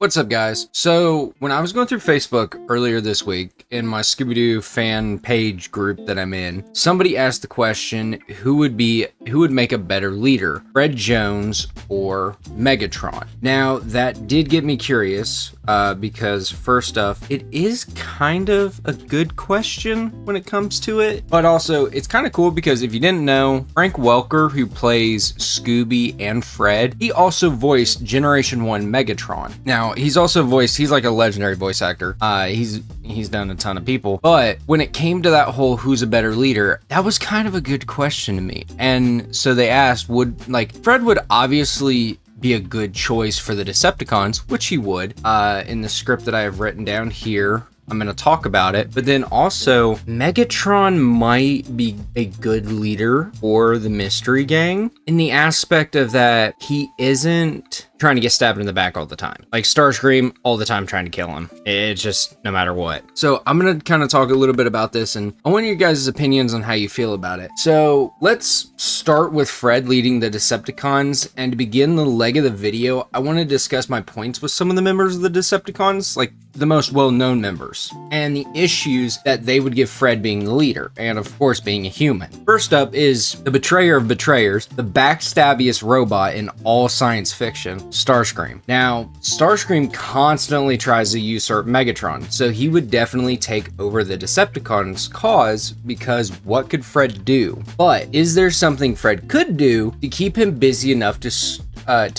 What's up, guys? So when I was going through Facebook earlier this week in my Scooby-Doo fan page group that I'm in, somebody asked the question, who would make a better leader, Fred Jones or Megatron? Now that did get me curious because first off, it is kind of a good question when it comes to it, but also it's kind of cool because if you didn't know, Frank Welker, who plays Scooby and Fred, he also voiced Generation 1 Megatron. Now, he's like a legendary voice actor. He's done a ton of people. But when it came to that whole who's a better leader, that was kind of a good question to me. And so they asked, Fred would obviously be a good choice for the Decepticons, which he would. In the script that I have written down here, I'm going to talk about it, but then also Megatron might be a good leader for the Mystery Gang in the aspect of that he isn't trying to get stabbed in the back all the time. Like Starscream all the time trying to kill him. It's just no matter what. So I'm going to kind of talk a little bit about this and I want your guys' opinions on how you feel about it. So let's start with Fred leading the Decepticons, and to begin the leg of the video, I want to discuss my points with some of the members of the Decepticons, like the most well-known members, and the issues that they would give Fred being the leader, and of course being a human. First up is the betrayer of betrayers, the backstabbiest robot in all science fiction, Starscream. Now, Starscream constantly tries to usurp Megatron, so he would definitely take over the Decepticons' cause, because what could Fred do? But is there something Fred could do to keep him busy enough to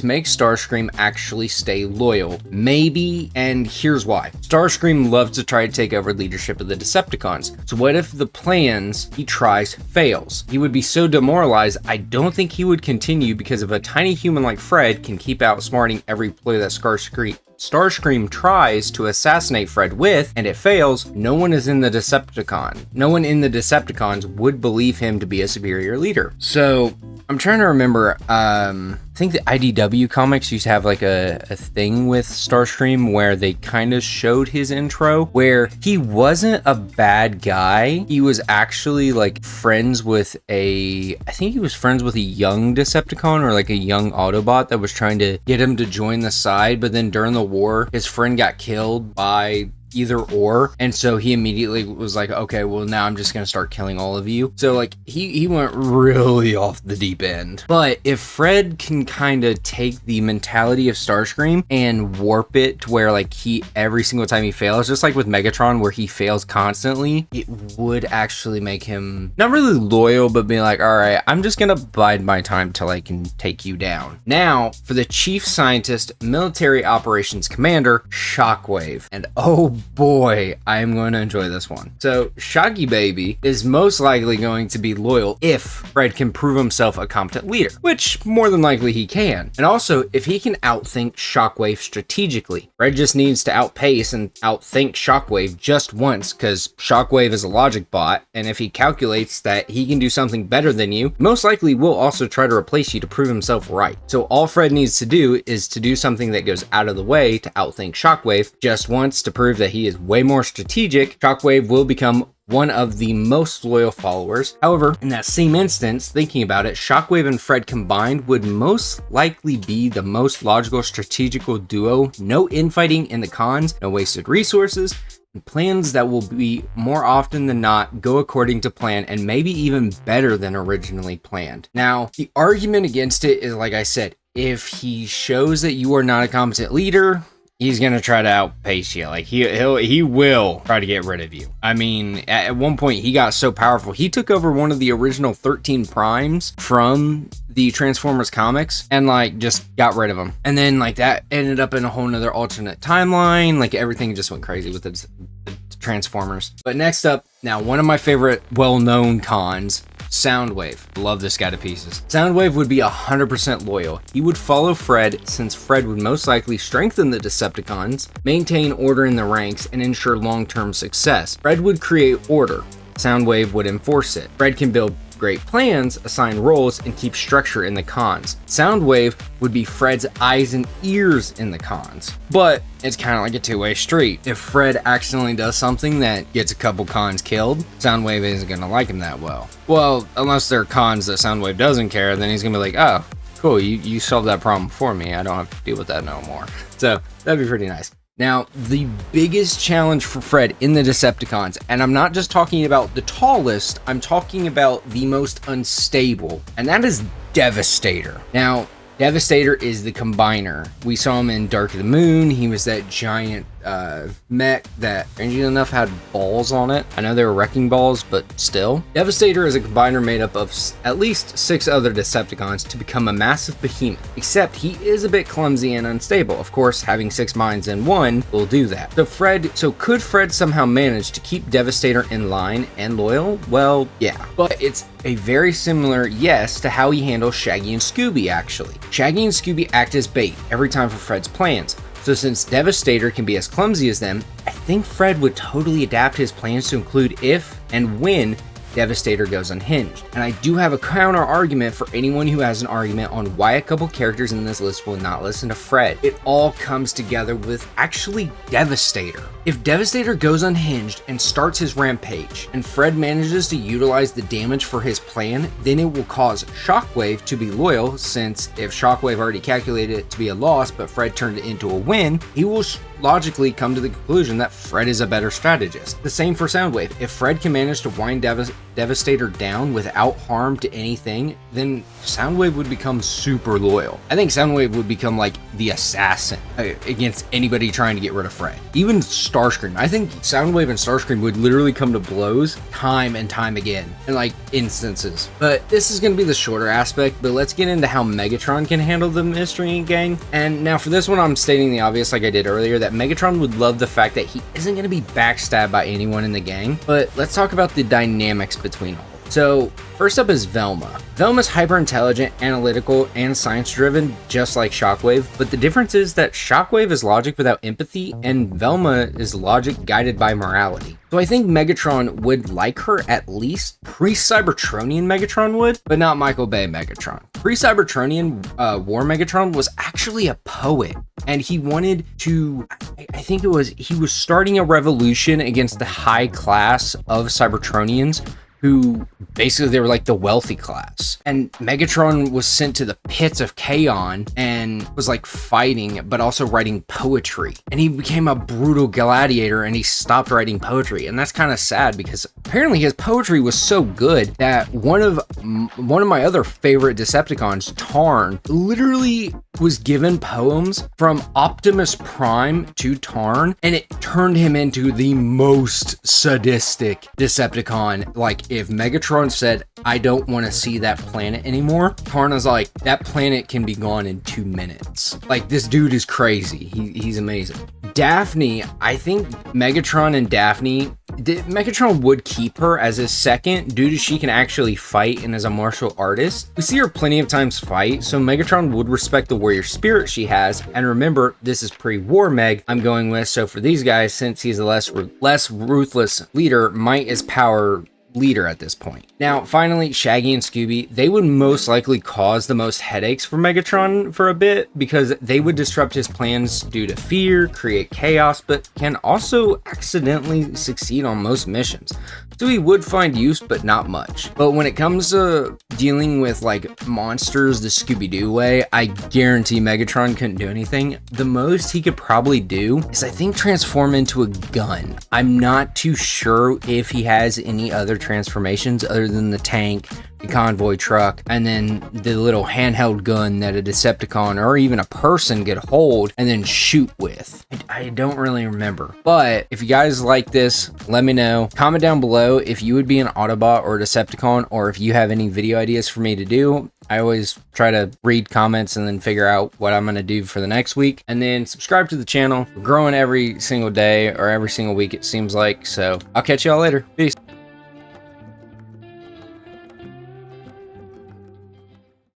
make Starscream actually stay loyal? Maybe, and here's why. Starscream loves to try to take over leadership of the Decepticons. So what if the plans he tries fails? He would be so demoralized, I don't think he would continue, because if a tiny human like Fred can keep outsmarting every ploy that Starscream tries to assassinate Fred with, and it fails, no one in the Decepticons would believe him to be a superior leader. So I'm trying to remember, I think the IDW comics used to have like a thing with Starscream where they kind of showed his intro, where he wasn't a bad guy. He was actually like friends with I think he was friends with a young Decepticon or like a young Autobot that was trying to get him to join the side, but then during the war, his friend got killed by either or, and so he immediately was like, okay, well now I'm just gonna start killing all of you. So like he went really off the deep end. But if Fred can kind of take the mentality of Starscream and warp it to where like every single time he fails, just like with Megatron where he fails constantly, it would actually make him not really loyal, but be like, all right, I'm just gonna bide my time till I can take you down. Now for the chief scientist, military operations commander, Shockwave. And oh boy, I am going to enjoy this one. So Shaggy Baby is most likely going to be loyal if Fred can prove himself a competent leader, which more than likely he can. And also if he can outthink Shockwave strategically. Fred just needs to outpace and outthink Shockwave just once, because Shockwave is a logic bot, and if he calculates that he can do something better than you, most likely will also try to replace you to prove himself right. So all Fred needs to do is to do something that goes out of the way to outthink Shockwave just once to prove that he is way more strategic. Shockwave will become one of the most loyal followers. However, in that same instance, thinking about it, Shockwave and Fred combined would most likely be the most logical strategical duo. No infighting in the cons, no wasted resources, and plans that will be more often than not go according to plan, and maybe even better than originally planned. Now, the argument against it is, like I said, if he shows that you are not a competent leader, he's gonna try to outpace you. Like he will try to get rid of you. I mean, at one point he got so powerful, he took over one of the original 13 primes from the Transformers comics and like just got rid of them. And then like that ended up in a whole nother alternate timeline. Like everything just went crazy with the Transformers. But next up, now one of my favorite well-known cons, Soundwave. Love this guy to pieces. Soundwave would be 100% loyal. He would follow Fred, since Fred would most likely strengthen the Decepticons, maintain order in the ranks, and ensure long-term success. Fred would create order. Soundwave would enforce it. Fred can build great plans, assign roles, and keep structure in the cons. Soundwave would be Fred's eyes and ears in the cons. But it's kind of like a two-way street. If Fred accidentally does something that gets a couple cons killed, Soundwave isn't going to like him that well. Well, unless they're cons that Soundwave doesn't care, then he's going to be like, oh, cool, you solved that problem for me. I don't have to deal with that no more. So That'd be pretty nice. Now, the biggest challenge for Fred in the Decepticons, and I'm not just talking about the tallest, I'm talking about the most unstable, and that is Devastator. Now, Devastator is the combiner. We saw him in Dark of the Moon. He was that giant mech that, strangely enough, had balls on it. I know they were wrecking balls, but still. Devastator is a combiner made up of at least 6 other Decepticons to become a massive behemoth, except he is a bit clumsy and unstable. Of course, having 6 minds in one will do that. So could Fred somehow manage to keep Devastator in line and loyal? Well, yeah, but it's a very similar yes to how he handles Shaggy and Scooby, actually. Shaggy and Scooby act as bait every time for Fred's plans. So since Devastator can be as clumsy as them, I think Fred would totally adapt his plans to include if and when Devastator goes unhinged. And I do have a counter argument for anyone who has an argument on why a couple characters in this list will not listen to Fred. It all comes together with actually Devastator. If Devastator goes unhinged and starts his rampage, and Fred manages to utilize the damage for his plan, then it will cause Shockwave to be loyal, since if Shockwave already calculated it to be a loss, but Fred turned it into a win, he will logically come to the conclusion that Fred is a better strategist. The same for Soundwave. If Fred can manage to wind Devastator down without harm to anything, then Soundwave would become super loyal. I think Soundwave would become like the assassin against anybody trying to get rid of Fred. Even Starscream. I think Soundwave and Starscream would literally come to blows time and time again in like instances. But this is going to be the shorter aspect, but let's get into how Megatron can handle the Mystery Gang. And now for this one, I'm stating the obvious like I did earlier, that Megatron would love the fact that he isn't going to be backstabbed by anyone in the gang. But let's talk about the dynamics between all. So first up is Velma. Velma's hyper intelligent, analytical, and science driven, just like Shockwave, but the difference is that Shockwave is logic without empathy and Velma is logic guided by morality. So I think Megatron would like her, at least pre-Cybertronian Megatron would, but not Michael Bay Megatron. Pre-Cybertronian War Megatron was actually a poet, and he wanted to, he was starting a revolution against the high class of Cybertronians, who basically they were like the wealthy class. And Megatron was sent to the pits of Kaon and was like fighting, but also writing poetry. And he became a brutal gladiator and he stopped writing poetry. And that's kind of sad because apparently his poetry was so good that one of my other favorite Decepticons, Tarn, literally was given poems from Optimus Prime to Tarn, and it turned him into the most sadistic Decepticon. Like, if Megatron said, I don't want to see that planet anymore, Tarn is like, that planet can be gone in 2 minutes. Like, this dude is crazy. He's amazing. Daphne, I think Megatron and Daphne, Megatron would keep her as his second due to she can actually fight and is a martial artist. We see her plenty of times fight, so Megatron would respect the warrior spirit she has. And remember, this is pre-War Meg I'm going with, so for these guys, since he's a less ruthless leader, might is power leader at this point. Now, finally, Shaggy and Scooby, they would most likely cause the most headaches for Megatron for a bit because they would disrupt his plans due to fear, create chaos, but can also accidentally succeed on most missions. So he would find use, but not much. But when it comes to dealing with like monsters the Scooby-Doo way, I guarantee Megatron couldn't do anything. The most he could probably do is, I think, transform into a gun. I'm not too sure if he has any other transformations other than the tank, the convoy truck, and then the little handheld gun that a Decepticon or even a person could hold and then shoot with. I don't really remember. But if you guys like this, let me know. Comment down below if you would be an Autobot or a Decepticon, or if you have any video ideas for me to do. I always try to read comments and then figure out what I'm going to do for the next week. And then subscribe to the channel. We're growing every single day or every single week, it seems like. So I'll catch y'all later. Peace.